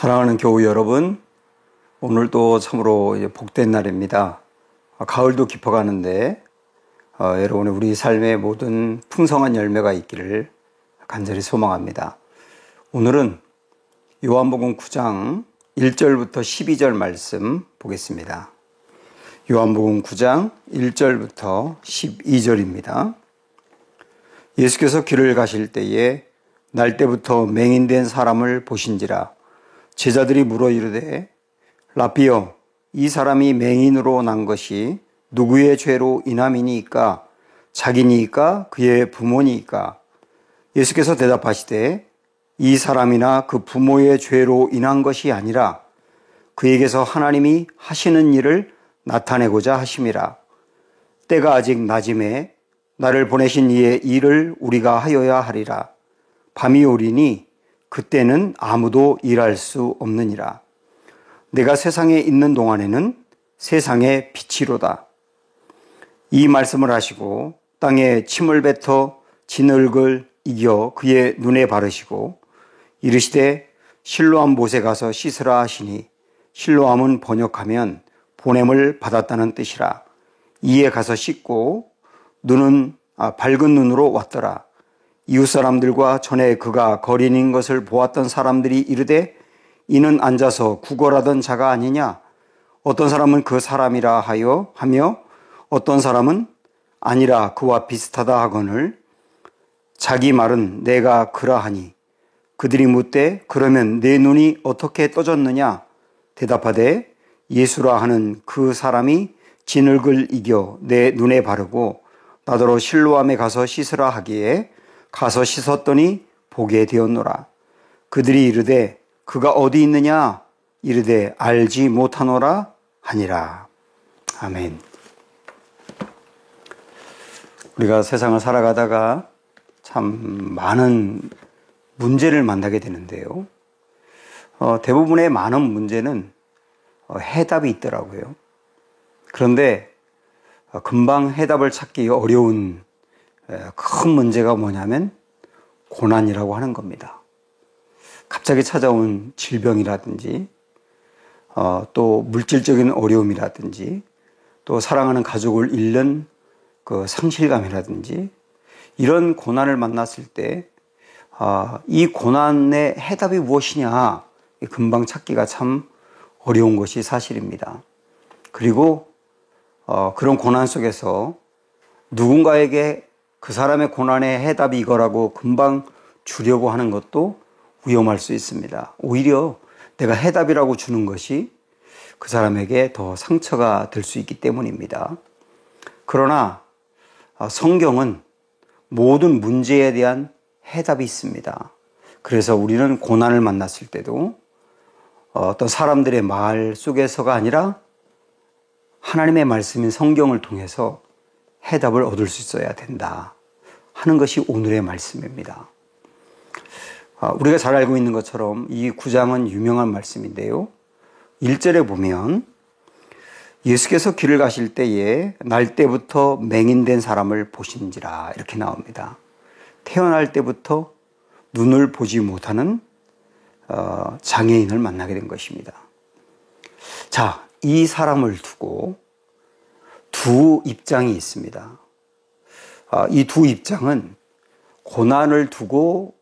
사랑하는 교우 여러분, 오늘도 참으로 복된 날입니다. 가을도 깊어가는데 여러분의 우리 삶의 모든 풍성한 열매가 있기를 간절히 소망합니다. 오늘은 요한복음 9장 1절부터 12절 말씀 보겠습니다. 요한복음 9장 1절부터 12절입니다. 예수께서 길을 가실 때에 날 때부터 맹인된 사람을 보신지라. 제자들이 물어 이르되 라삐여, 이 사람이 맹인으로 난 것이 누구의 죄로 인함이니이까? 자기니이까 그의 부모니이까? 예수께서 대답하시되 이 사람이나 그 부모의 죄로 인한 것이 아니라 그에게서 하나님이 하시는 일을 나타내고자 하심이라. 때가 아직 낮음에 나를 보내신 이의 일을 우리가 하여야 하리라. 밤이 오리니 그때는 아무도 일할 수 없느니라. 내가 세상에 있는 동안에는 세상의 빛이로다. 이 말씀을 하시고 땅에 침을 뱉어 진흙을 이겨 그의 눈에 바르시고 이르시되 실로암 못에 가서 씻으라 하시니, 실로암은 번역하면 보냄을 받았다는 뜻이라. 이에 가서 씻고 밝은 눈으로 왔더라. 이웃 사람들과 전에 그가 거린인 것을 보았던 사람들이 이르되 이는 앉아서 구걸하던 자가 아니냐? 어떤 사람은 그 사람이라 하며 어떤 사람은 아니라 그와 비슷하다 하거늘 자기 말은 내가 그러하니. 그들이 묻되 그러면 내 눈이 어떻게 떠졌느냐? 대답하되 예수라 하는 그 사람이 진흙을 이겨 내 눈에 바르고 나더러 실로암에 가서 씻으라 하기에 가서 씻었더니 보게 되었노라. 그들이 이르되 그가 어디 있느냐? 이르되 알지 못하노라 하니라. 아멘. 우리가 세상을 살아가다가 참 많은 문제를 만나게 되는데요. 대부분의 많은 문제는 해답이 있더라고요. 그런데 금방 해답을 찾기 어려운 큰 문제가 뭐냐면 고난이라고 하는 겁니다. 갑자기 찾아온 질병이라든지 또 물질적인 어려움이라든지 또 사랑하는 가족을 잃는 그 상실감이라든지 이런 고난을 만났을 때 이 고난의 해답이 무엇이냐 금방 찾기가 참 어려운 것이 사실입니다. 그리고 그런 고난 속에서 누군가에게 그 사람의 고난의 해답이 이거라고 금방 주려고 하는 것도 위험할 수 있습니다. 오히려 내가 해답이라고 주는 것이 그 사람에게 더 상처가 될 수 있기 때문입니다. 그러나 성경은 모든 문제에 대한 해답이 있습니다. 그래서 우리는 고난을 만났을 때도 어떤 사람들의 말 속에서가 아니라 하나님의 말씀인 성경을 통해서 해답을 얻을 수 있어야 된다 하는 것이 오늘의 말씀입니다. 우리가 잘 알고 있는 것처럼 이 9장은 유명한 말씀인데요. 1절에 보면 예수께서 길을 가실 때에 날 때부터 맹인된 사람을 보신지라 이렇게 나옵니다. 태어날 때부터 눈을 보지 못하는 장애인을 만나게 된 것입니다. 자, 이 사람을 두고 두 입장이 있습니다. 이 두 입장은 고난을 두고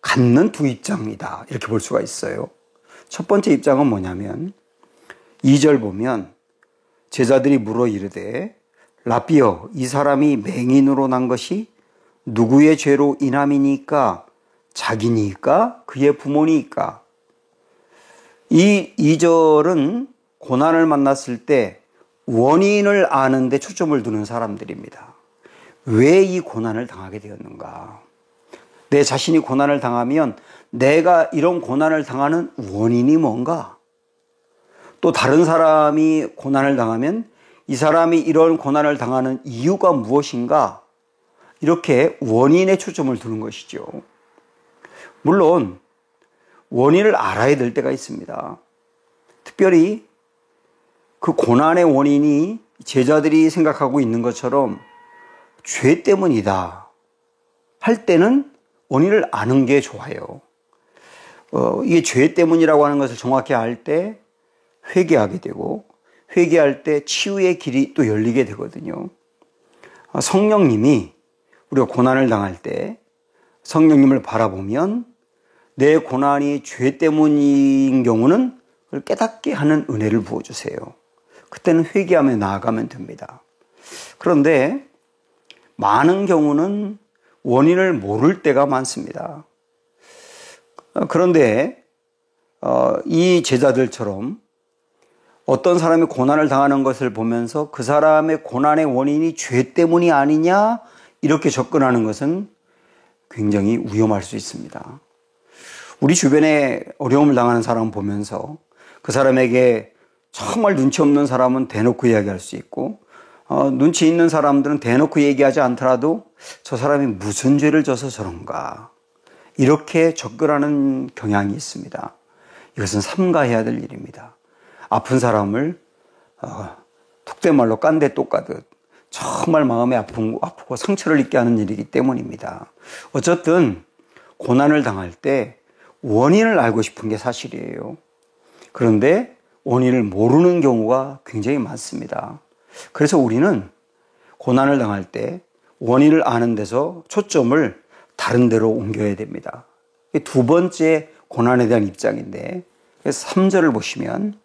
갖는 두 입장이다 이렇게 볼 수가 있어요. 첫 번째 입장은 뭐냐면 2절 보면 제자들이 물어 이르되 라삐여, 이 사람이 맹인으로 난 것이 누구의 죄로 인함이니까? 자기니까 그의 부모니까? 이 2절은 고난을 만났을 때 원인을 아는 데 초점을 두는 사람들입니다. 왜 이 고난을 당하게 되었는가? 내 자신이 고난을 당하면 내가 이런 고난을 당하는 원인이 뭔가? 또 다른 사람이 고난을 당하면 이 사람이 이런 고난을 당하는 이유가 무엇인가? 이렇게 원인에 초점을 두는 것이죠. 물론 원인을 알아야 될 때가 있습니다. 특별히 그 고난의 원인이 제자들이 생각하고 있는 것처럼 죄 때문이다 할 때는 원인을 아는 게 좋아요. 이게 죄 때문이라고 하는 것을 정확히 알 때 회개하게 되고, 회개할 때 치유의 길이 또 열리게 되거든요. 성령님이 우리가 고난을 당할 때 성령님을 바라보면 내 고난이 죄 때문인 경우는 그걸 깨닫게 하는 은혜를 부어주세요. 그때는 회개하며 나아가면 됩니다. 그런데 많은 경우는 원인을 모를 때가 많습니다. 그런데 이 제자들처럼 어떤 사람이 고난을 당하는 것을 보면서 그 사람의 고난의 원인이 죄 때문이 아니냐 이렇게 접근하는 것은 굉장히 위험할 수 있습니다. 우리 주변에 어려움을 당하는 사람을 보면서 그 사람에게 정말 눈치 없는 사람은 대놓고 이야기할 수 있고, 눈치 있는 사람들은 대놓고 얘기하지 않더라도 저 사람이 무슨 죄를 져서 저런가 이렇게 접근하는 경향이 있습니다. 이것은 삼가해야 될 일입니다. 아픈 사람을 툭된 말로 깐대 똑가듯 정말 마음이 아프고 상처를 입게 하는 일이기 때문입니다. 어쨌든 고난을 당할 때 원인을 알고 싶은 게 사실이에요. 그런데 원인을 모르는 경우가 굉장히 많습니다. 그래서 우리는 고난을 당할 때 원인을 아는 데서 초점을 다른 데로 옮겨야 됩니다. 두 번째 고난에 대한 입장인데, 3절을 보시면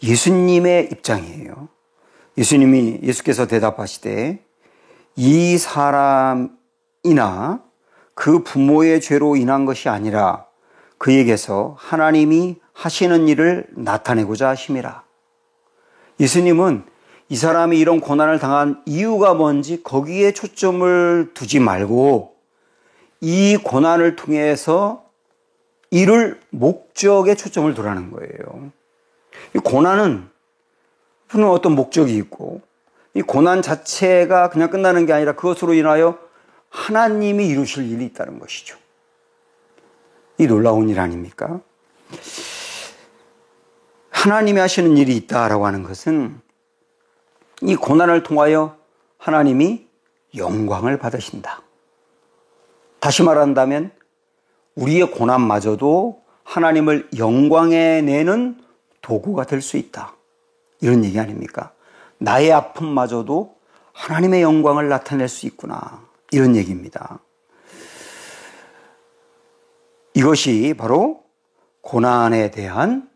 예수님의 입장이에요. 예수께서 대답하시되 이 사람이나 그 부모의 죄로 인한 것이 아니라 그에게서 하나님이 하시는 일을 나타내고자 하심이라. 예수님은 이 사람이 이런 고난을 당한 이유가 뭔지 거기에 초점을 두지 말고 이 고난을 통해서 이룰 목적에 초점을 두라는 거예요. 이 고난은 어떤 목적이 있고, 이 고난 자체가 그냥 끝나는 게 아니라 그것으로 인하여 하나님이 이루실 일이 있다는 것이죠. 이 놀라운 일 아닙니까? 하나님이 하시는 일이 있다라고 하는 것은 이 고난을 통하여 하나님이 영광을 받으신다. 다시 말한다면 우리의 고난마저도 하나님을 영광에 내는 도구가 될 수 있다. 이런 얘기 아닙니까? 나의 아픔마저도 하나님의 영광을 나타낼 수 있구나. 이런 얘기입니다. 이것이 바로 고난에 대한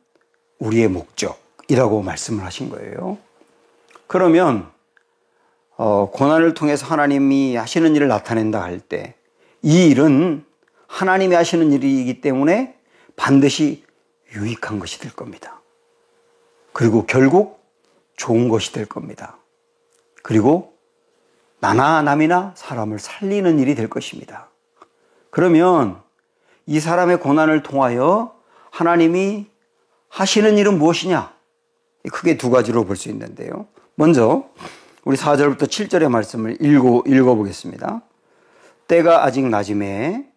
우리의 목적이라고 말씀을 하신 거예요. 그러면 고난을 통해서 하나님이 하시는 일을 나타낸다 할 때 이 일은 하나님이 하시는 일이기 때문에 반드시 유익한 것이 될 겁니다. 그리고 결국 좋은 것이 될 겁니다. 그리고 나나 남이나 사람을 살리는 일이 될 것입니다. 그러면 이 사람의 고난을 통하여 하나님이 하시는 일은 무엇이냐? 크게 두 가지로 볼 수 있는데요. 먼저 우리 4절부터 7절의 말씀을 읽어보겠습니다. 때가 아직 낮음에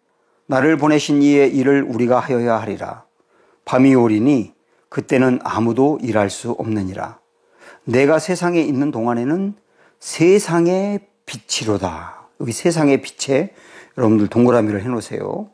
나를 보내신 이의 일을 우리가 하여야 하리라. 밤이 오리니 그때는 아무도 일할 수 없느니라. 내가 세상에 있는 동안에는 세상의 빛이로다. 여기 세상의 빛에 여러분들 동그라미를 해놓으세요.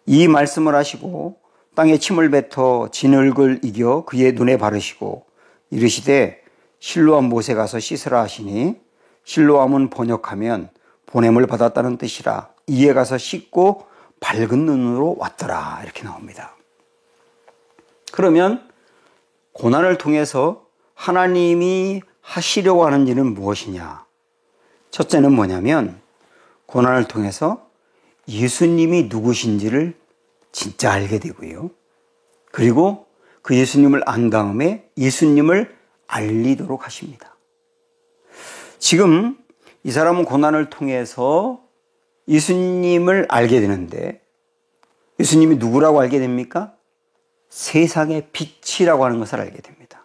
이 말씀을 하시고 땅에 침을 뱉어 진흙을 이겨 그의 눈에 바르시고 이르시되 실로암 못에 가서 씻으라 하시니 실로암은 번역하면 보냄을 받았다는 뜻이라. 이에 가서 씻고 밝은 눈으로 왔더라. 이렇게 나옵니다. 그러면 고난을 통해서 하나님이 하시려고 하는 일은 무엇이냐? 첫째는 뭐냐면 고난을 통해서 예수님이 누구신지를 진짜 알게 되고요. 그리고 그 예수님을 안 다음에 예수님을 알리도록 하십니다. 지금 이 사람은 고난을 통해서 예수님을 알게 되는데 예수님이 누구라고 알게 됩니까? 세상의 빛이라고 하는 것을 알게 됩니다.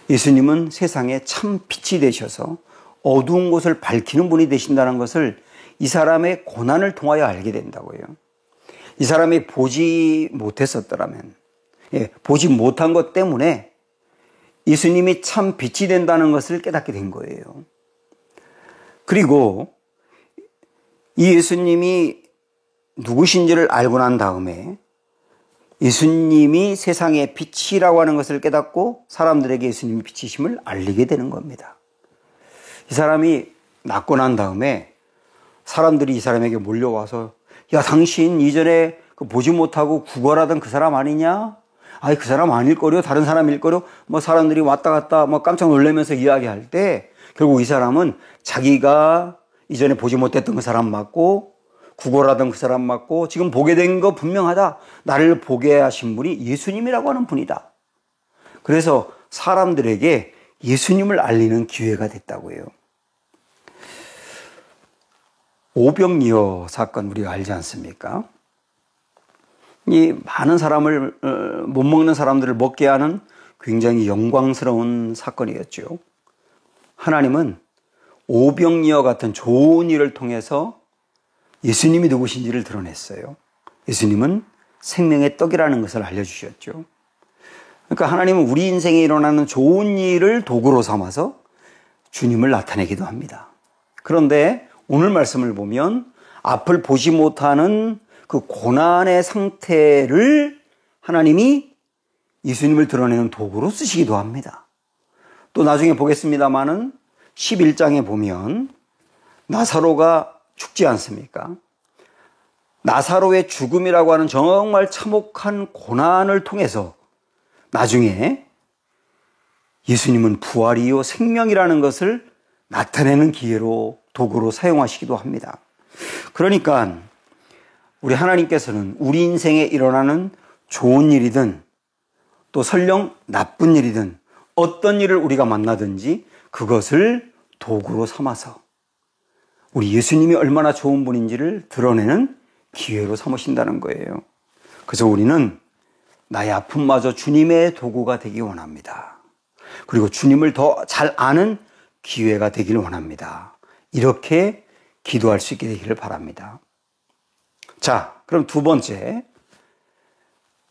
예수님은 세상에 참 빛이 되셔서 어두운 곳을 밝히는 분이 되신다는 것을 이 사람의 고난을 통하여 알게 된다고요. 이 사람이 보지 못했었더라면, 보지 못한 것 때문에 예수님이 참 빛이 된다는 것을 깨닫게 된 거예요. 그리고 이 예수님이 누구신지를 알고 난 다음에 예수님이 세상의 빛이라고 하는 것을 깨닫고 사람들에게 예수님이 빛이심을 알리게 되는 겁니다. 이 사람이 낫고 난 다음에 사람들이 이 사람에게 몰려와서 야, 당신 이전에 보지 못하고 구걸하던 그 사람 아니냐? 아니, 그 사람 아닐 거요. 다른 사람일 거요. 뭐 사람들이 왔다 갔다 뭐 깜짝 놀라면서 이야기할 때 결국 이 사람은 자기가 이전에 보지 못했던 그 사람 맞고 구걸하던 그 사람 맞고 지금 보게 된 거 분명하다. 나를 보게 하신 분이 예수님이라고 하는 분이다. 그래서 사람들에게 예수님을 알리는 기회가 됐다고 해요. 오병이어 사건 우리가 알지 않습니까? 이 많은 사람을 못 먹는 사람들을 먹게 하는 굉장히 영광스러운 사건이었죠. 하나님은 오병이어 같은 좋은 일을 통해서 예수님이 누구신지를 드러냈어요. 예수님은 생명의 떡이라는 것을 알려주셨죠. 그러니까 하나님은 우리 인생에 일어나는 좋은 일을 도구로 삼아서 주님을 나타내기도 합니다. 그런데 오늘 말씀을 보면 앞을 보지 못하는 그 고난의 상태를 하나님이 예수님을 드러내는 도구로 쓰시기도 합니다. 또 나중에 보겠습니다마는 11장에 보면 나사로가 죽지 않습니까? 나사로의 죽음이라고 하는 정말 참혹한 고난을 통해서 나중에 예수님은 부활이요 생명이라는 것을 나타내는 기회로 도구로 사용하시기도 합니다. 그러니까 우리 하나님께서는 우리 인생에 일어나는 좋은 일이든 또 설령 나쁜 일이든 어떤 일을 우리가 만나든지 그것을 도구로 삼아서 우리 예수님이 얼마나 좋은 분인지를 드러내는 기회로 삼으신다는 거예요. 그래서 우리는 나의 아픔마저 주님의 도구가 되기 원합니다. 그리고 주님을 더 잘 아는 기회가 되기를 원합니다. 이렇게 기도할 수 있게 되기를 바랍니다. 자, 그럼 두 번째,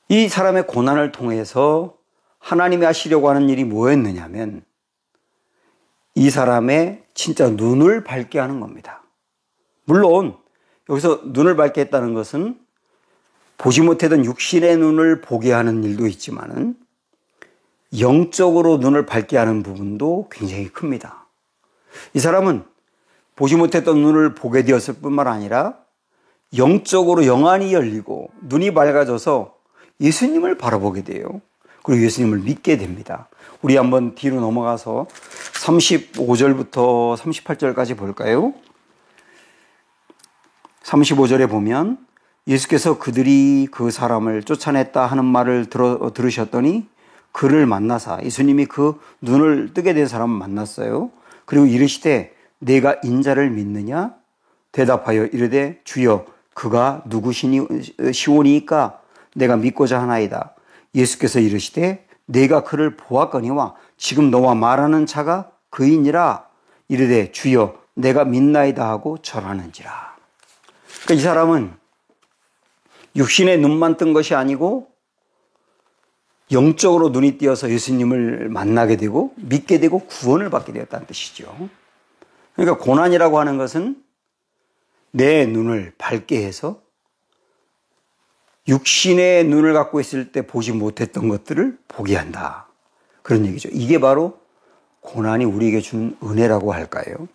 이 사람의 고난을 통해서 하나님이 하시려고 하는 일이 뭐였느냐면 이 사람의 진짜 눈을 밝게 하는 겁니다. 물론 여기서 눈을 밝게 했다는 것은 보지 못했던 육신의 눈을 보게 하는 일도 있지만은 영적으로 눈을 밝게 하는 부분도 굉장히 큽니다. 이 사람은 보지 못했던 눈을 보게 되었을 뿐만 아니라 영적으로 영안이 열리고 눈이 밝아져서 예수님을 바라보게 돼요. 그리고 예수님을 믿게 됩니다. 우리 한번 뒤로 넘어가서 35절부터 38절까지 볼까요? 35절에 보면 예수께서 그들이 그 사람을 쫓아냈다 하는 말을 들으셨더니 그를 만나사 예수님이 그 눈을 뜨게 된 사람을 만났어요. 그리고 이르시되 내가 인자를 믿느냐? 대답하여 이르되 주여 그가 누구시오니까 내가 믿고자 하나이다. 예수께서 이르시되 내가 그를 보았거니와 지금 너와 말하는 자가 그이니라. 이르되 주여 내가 믿나이다 하고 절하는지라. 그러니까 이 사람은 육신의 눈만 뜬 것이 아니고 영적으로 눈이 띄어서 예수님을 만나게 되고 믿게 되고 구원을 받게 되었다는 뜻이죠. 그러니까 고난이라고 하는 것은 내 눈을 밝게 해서 육신의 눈을 갖고 있을 때 보지 못했던 것들을 보게 한다. 그런 얘기죠. 이게 바로 고난이 우리에게 준 은혜라고 할까요?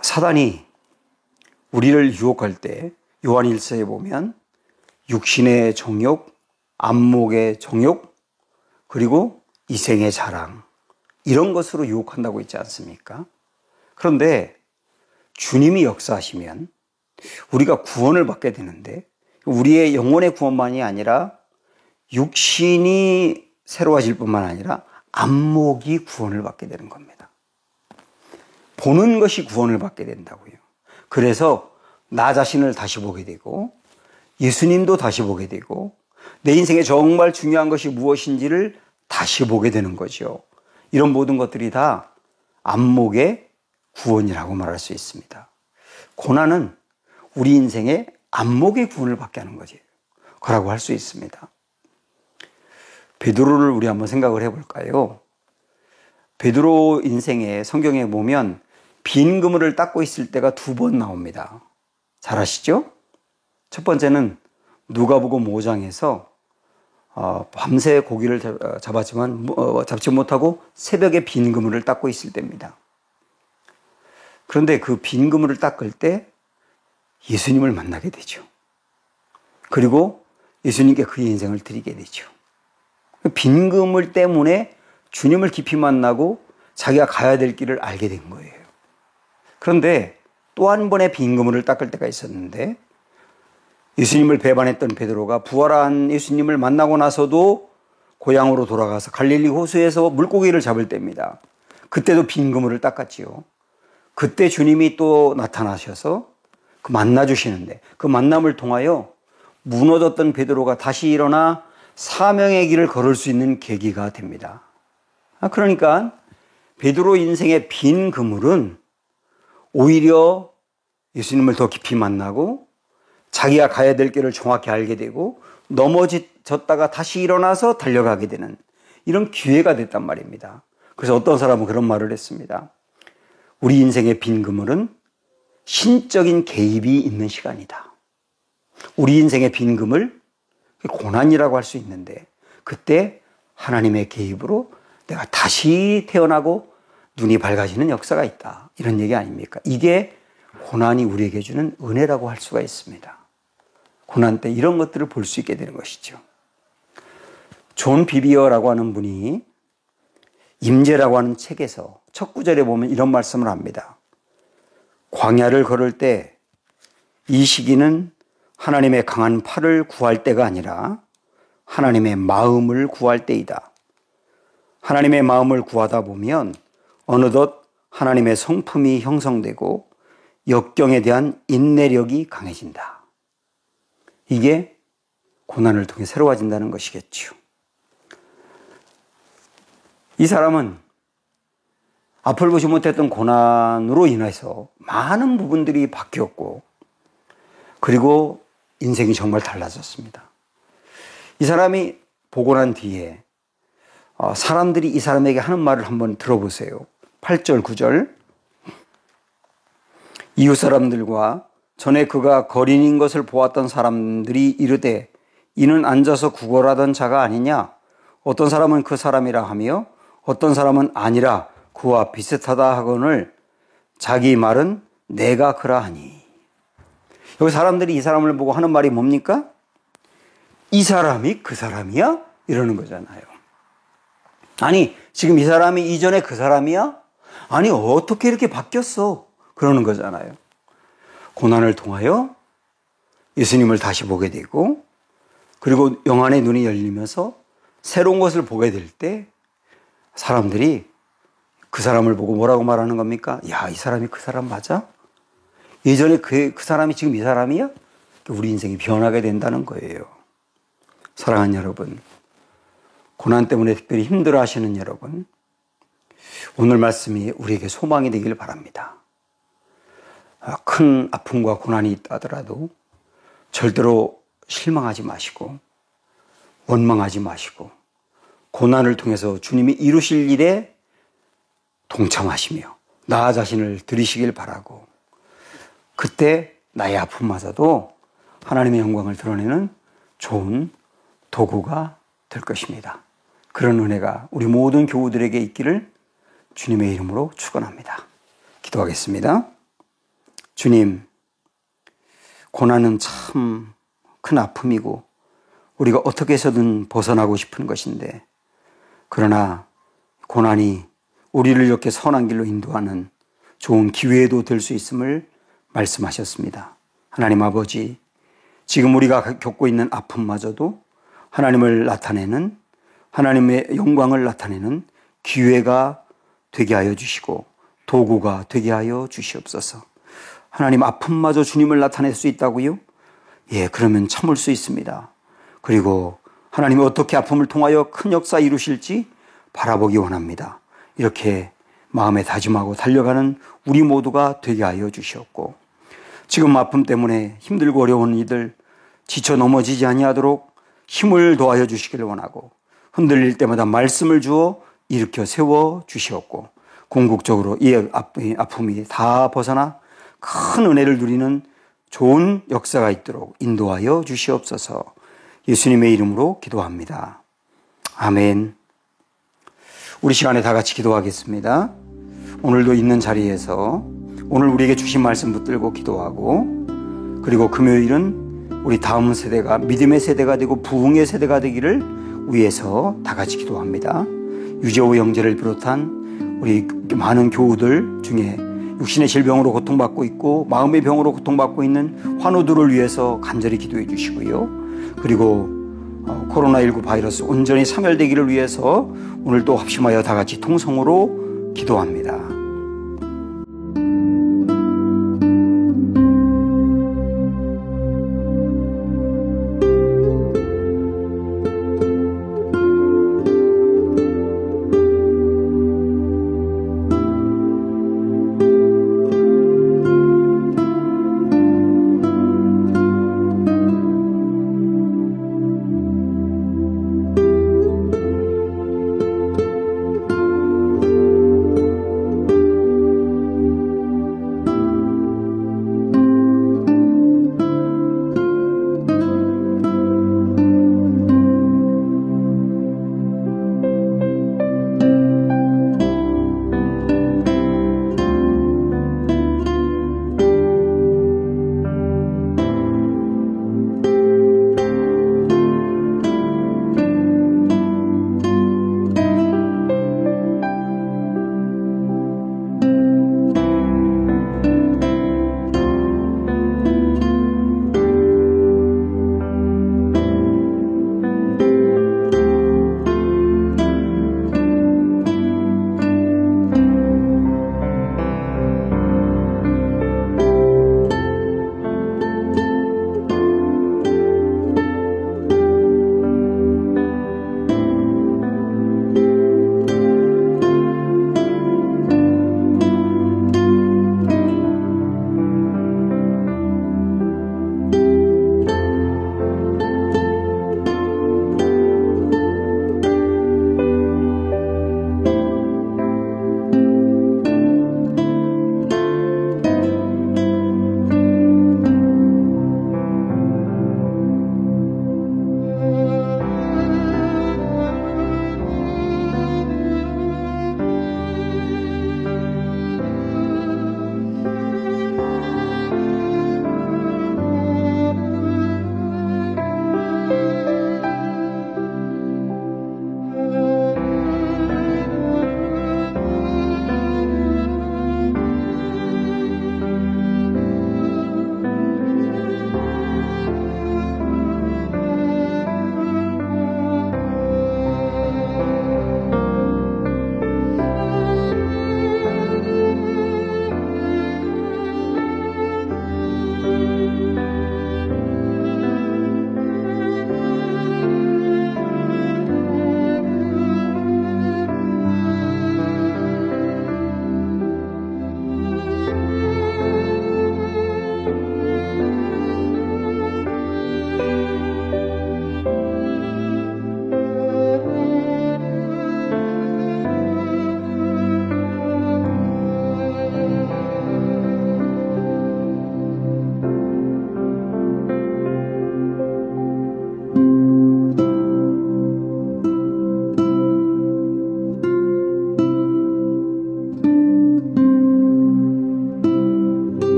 사단이 우리를 유혹할 때 요한 1서에 보면 육신의 정욕, 안목의 정욕, 그리고 이생의 자랑 이런 것으로 유혹한다고 있지 않습니까? 그런데 주님이 역사하시면 우리가 구원을 받게 되는데 우리의 영혼의 구원만이 아니라 육신이 새로워질 뿐만 아니라 안목이 구원을 받게 되는 겁니다. 보는 것이 구원을 받게 된다고요. 그래서 나 자신을 다시 보게 되고 예수님도 다시 보게 되고 내 인생에 정말 중요한 것이 무엇인지를 다시 보게 되는 거죠. 이런 모든 것들이 다 안목의 구원이라고 말할 수 있습니다. 고난은 우리 인생의 안목의 구원을 받게 하는 거지. 그라고 할 수 있습니다. 베드로를 우리 한번 생각을 해볼까요? 베드로 인생에 성경에 보면 빈 그물을 닦고 있을 때가 2번 나옵니다. 잘 아시죠? 첫 번째는 누가복음 5장에서 밤새 고기를 잡았지만 잡지 못하고 새벽에 빈 그물을 닦고 있을 때입니다. 그런데 그 빈 그물을 닦을 때 예수님을 만나게 되죠. 그리고 예수님께 그의 인생을 드리게 되죠. 빈 그물 때문에 주님을 깊이 만나고 자기가 가야 될 길을 알게 된 거예요. 그런데 또 한 번의 빈 그물을 닦을 때가 있었는데 예수님을 배반했던 베드로가 부활한 예수님을 만나고 나서도 고향으로 돌아가서 갈릴리 호수에서 물고기를 잡을 때입니다. 그때도 빈 그물을 닦았지요. 그때 주님이 또 나타나셔서 그 만나주시는데 그 만남을 통하여 무너졌던 베드로가 다시 일어나 사명의 길을 걸을 수 있는 계기가 됩니다. 그러니까 베드로 인생의 빈 그물은 오히려 예수님을 더 깊이 만나고 자기가 가야 될 길을 정확히 알게 되고 넘어졌다가 다시 일어나서 달려가게 되는 이런 기회가 됐단 말입니다. 그래서 어떤 사람은 그런 말을 했습니다. 우리 인생의 빈 그물은 신적인 개입이 있는 시간이다. 우리 인생의 빈 그물, 고난이라고 할 수 있는데 그때 하나님의 개입으로 내가 다시 태어나고 눈이 밝아지는 역사가 있다. 이런 얘기 아닙니까? 이게 고난이 우리에게 주는 은혜라고 할 수가 있습니다. 고난 때 이런 것들을 볼 수 있게 되는 것이죠. 존 비비어라고 하는 분이 임재라고 하는 책에서 첫 구절에 보면 이런 말씀을 합니다. 광야를 걸을 때 이 시기는 하나님의 강한 팔을 구할 때가 아니라 하나님의 마음을 구할 때이다. 하나님의 마음을 구하다 보면 어느덧 하나님의 성품이 형성되고 역경에 대한 인내력이 강해진다. 이게 고난을 통해 새로워진다는 것이겠죠. 이 사람은 앞을 보지 못했던 고난으로 인해서 많은 부분들이 바뀌었고 그리고 인생이 정말 달라졌습니다. 이 사람이 보고 난 뒤에 사람들이 이 사람에게 하는 말을 한번 들어보세요. 8절, 9절. 이웃 사람들과 전에 그가 거린인 것을 보았던 사람들이 이르되 이는 앉아서 구걸하던 자가 아니냐? 어떤 사람은 그 사람이라 하며 어떤 사람은 아니라 그와 비슷하다 하거늘 자기 말은 내가 그러하니. 여기 사람들이 이 사람을 보고 하는 말이 뭡니까? 이 사람이 그 사람이야? 이러는 거잖아요. 아니, 지금 이 사람이 이전에 그 사람이야? 아니, 어떻게 이렇게 바뀌었어? 그러는 거잖아요. 고난을 통하여 예수님을 다시 보게 되고 그리고 영안의 눈이 열리면서 새로운 것을 보게 될 때 사람들이 그 사람을 보고 뭐라고 말하는 겁니까? 야, 이 사람이 그 사람 맞아? 예전에 그 사람이 지금 이 사람이야? 우리 인생이 변하게 된다는 거예요. 사랑하는 여러분, 고난 때문에 특별히 힘들어 하시는 여러분, 오늘 말씀이 우리에게 소망이 되길 바랍니다. 큰 아픔과 고난이 있다 하더라도 절대로 실망하지 마시고 원망하지 마시고 고난을 통해서 주님이 이루실 일에 동참하시며 나 자신을 드리시길 바라고 그때 나의 아픔마저도 하나님의 영광을 드러내는 좋은 도구가 될 것입니다. 그런 은혜가 우리 모든 교우들에게 있기를 주님의 이름으로 축원합니다. 기도하겠습니다. 주님, 고난은 참 큰 아픔이고 우리가 어떻게 해서든 벗어나고 싶은 것인데 그러나 고난이 우리를 이렇게 선한 길로 인도하는 좋은 기회도 될 수 있음을 말씀하셨습니다. 하나님 아버지, 지금 우리가 겪고 있는 아픔마저도 하나님을 나타내는 하나님의 영광을 나타내는 기회가 되게 하여 주시고 도구가 되게 하여 주시옵소서. 하나님, 아픔마저 주님을 나타낼 수 있다고요? 예, 그러면 참을 수 있습니다. 그리고 하나님이 어떻게 아픔을 통하여 큰 역사 이루실지 바라보기 원합니다. 이렇게 마음에 다짐하고 달려가는 우리 모두가 되게 하여 주시옵고 지금 아픔 때문에 힘들고 어려운 이들 지쳐 넘어지지 아니하도록 힘을 더하여 주시기를 원하고 흔들릴 때마다 말씀을 주어 일으켜 세워 주시옵고 궁극적으로 이 아픔이 다 벗어나 큰 은혜를 누리는 좋은 역사가 있도록 인도하여 주시옵소서. 예수님의 이름으로 기도합니다. 아멘. 우리 시간에 다 같이 기도하겠습니다. 오늘도 있는 자리에서 오늘 우리에게 주신 말씀 붙들고 기도하고, 그리고 금요일은 우리 다음 세대가 믿음의 세대가 되고 부흥의 세대가 되기를 위해서 다 같이 기도합니다. 유재호 형제를 비롯한 우리 많은 교우들 중에 육신의 질병으로 고통받고 있고 마음의 병으로 고통받고 있는 환우들을 위해서 간절히 기도해 주시고요. 그리고 코로나19 바이러스 온전히 사멸되기를 위해서 오늘도 합심하여 다 같이 통성으로 기도합니다.